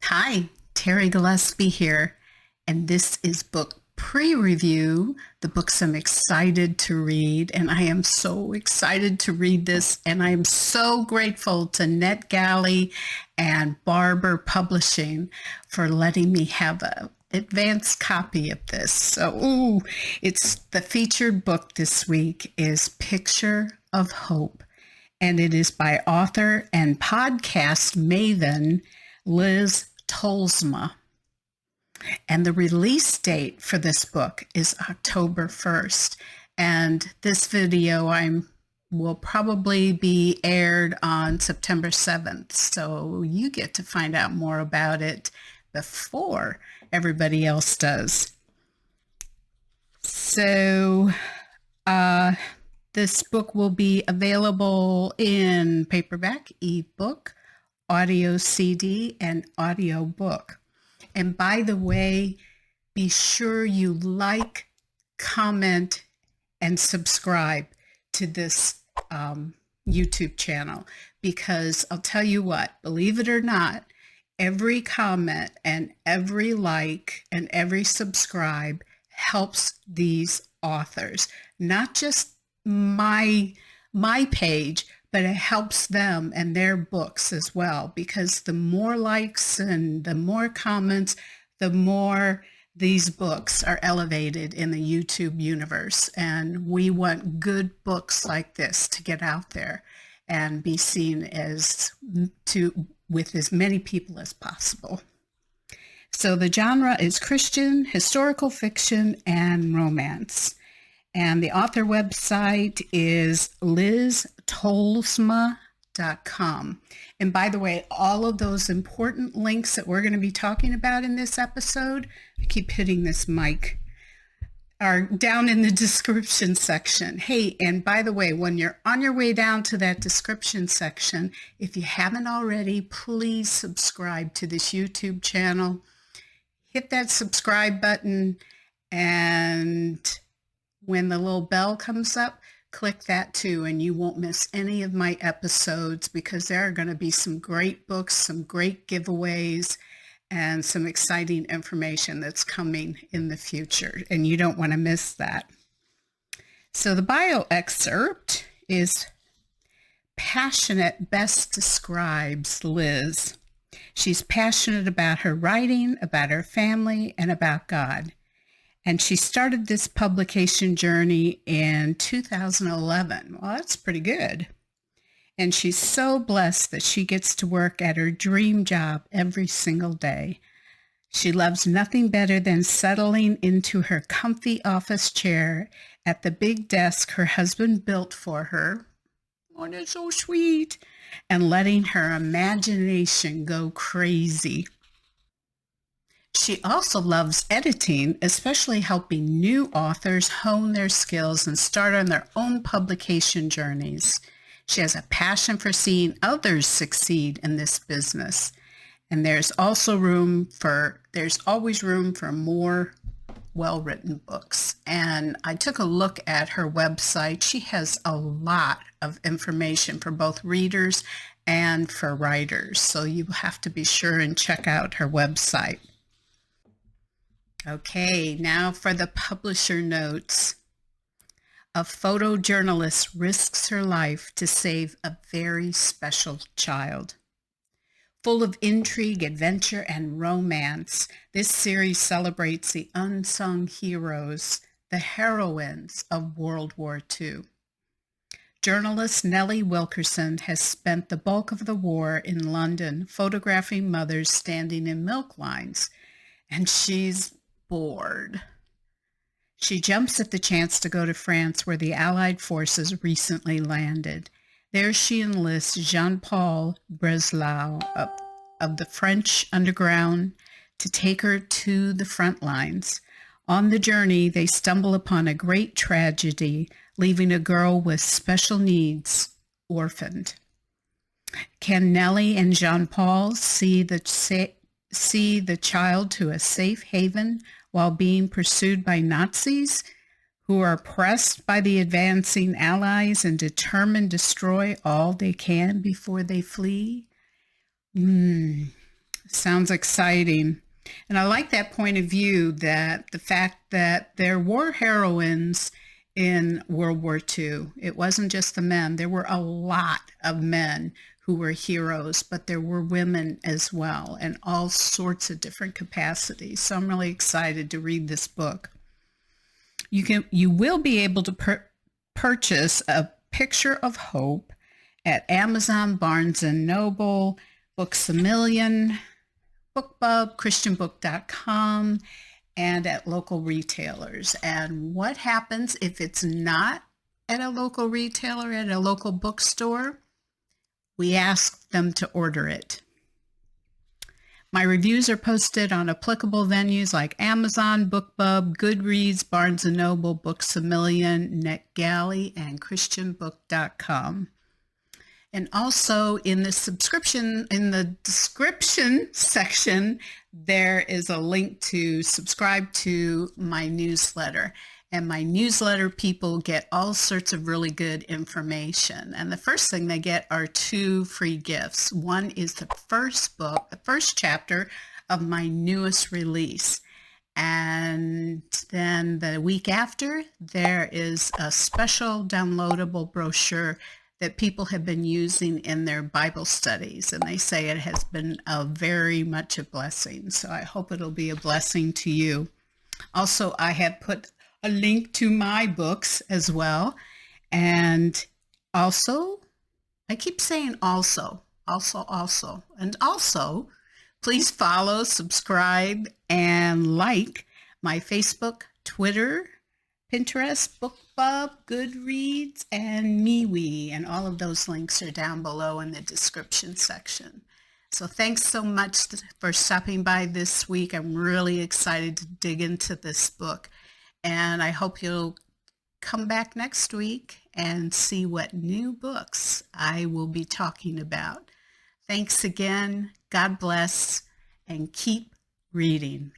Hi, Terri Gillespie here, and this is book pre-review, the books I'm excited to read, and I am so excited to read this, and I am so grateful to NETGALLEY and Barbour Publishing for letting me have an advanced copy of this. So, it's the featured book this week is Picture of Hope, and it is by author and podcast maven Liz Tolsma. And the release date for this book is October 1st. And this video will probably be aired on September 7th. So you get to find out more about it before everybody else does. So this book will be available in paperback, eBook, audio CD, and audiobook. And by the way, be sure you like, comment, and subscribe to this YouTube channel, because I'll tell you what, believe it or not, every comment and every like and every subscribe helps these authors, not just my page, but it helps them and their books as well, because the more likes and the more comments, the more these books are elevated in the YouTube universe. And we want good books like this to get out there and be seen with as many people as possible. So the genre is Christian, historical fiction, and romance. And the author website is liztolsma.com. And by the way, all of those important links that we're going to be talking about in this episode, I keep hitting this mic, are down in the description section. Hey, and by the way, when you're on your way down to that description section, if you haven't already, please subscribe to this YouTube channel. Hit that subscribe button, and when the little bell comes up, click that too, and you won't miss any of my episodes, because there are going to be some great books, some great giveaways, and some exciting information that's coming in the future, and you don't want to miss that. So the bio excerpt is passionate best describes Liz. She's passionate about her writing, about her family, and about God. And she started this publication journey in 2011. Well, that's pretty good. And she's so blessed that she gets to work at her dream job every single day. She loves nothing better than settling into her comfy office chair at the big desk her husband built for her. Oh, that's so sweet. And letting her imagination go crazy. She also loves editing, especially helping new authors hone their skills and start on their own publication journeys. She has a passion for seeing others succeed in this business. And there's always room for more well-written books. And I took a look at her website. She has a lot of information for both readers and for writers. So you have to be sure and check out her website. Okay, now for the publisher notes. A photojournalist risks her life to save a very special child. Full of intrigue, adventure, and romance, this series celebrates the unsung heroes, the heroines of World War II. Journalist Nellie Wilkerson has spent the bulk of the war in London photographing mothers standing in milk lines, and she's bored. She jumps at the chance to go to France, where the Allied forces recently landed. There she enlists Jean-Paul Breslau of the French underground to take her to the front lines. On the journey, they stumble upon a great tragedy, leaving a girl with special needs orphaned. Can Nellie and Jean-Paul see the child to a safe haven while being pursued by Nazis who are pressed by the advancing Allies and determined to destroy all they can before they flee? Sounds exciting. And I like that point of view, that the fact that there were heroines in World War II. It wasn't just the men. There were a lot of men who were heroes, but there were women as well, in all sorts of different capacities. So I'm really excited to read this book. You will be able to purchase A Picture of Hope at Amazon, Barnes & Noble, Books A Million, BookBub, ChristianBook.com, and at local retailers. And what happens if it's not at a local retailer, at a local bookstore? We ask them to order it. My reviews are posted on applicable venues like Amazon, BookBub, Goodreads, Barnes & Noble, Books A Million, NetGalley, and ChristianBook.com. And also in the description section, there is a link to subscribe to my newsletter. And my newsletter people get all sorts of really good information. And the first thing they get are 2 free gifts. One is the first book, the first chapter of my newest release. And then the week after, there is a special downloadable brochure that people have been using in their Bible studies. And they say it has been very much a blessing. So I hope it'll be a blessing to you. Also, I have put a link to my books as well. And also, I keep saying also, and also, please follow, subscribe, and like my Facebook, Twitter, Pinterest, BookBub, Goodreads, and MeWe. And all of those links are down below in the description section. So thanks so much for stopping by this week. I'm really excited to dig into this book. And I hope you'll come back next week and see what new books I will be talking about. Thanks again. God bless, and keep reading.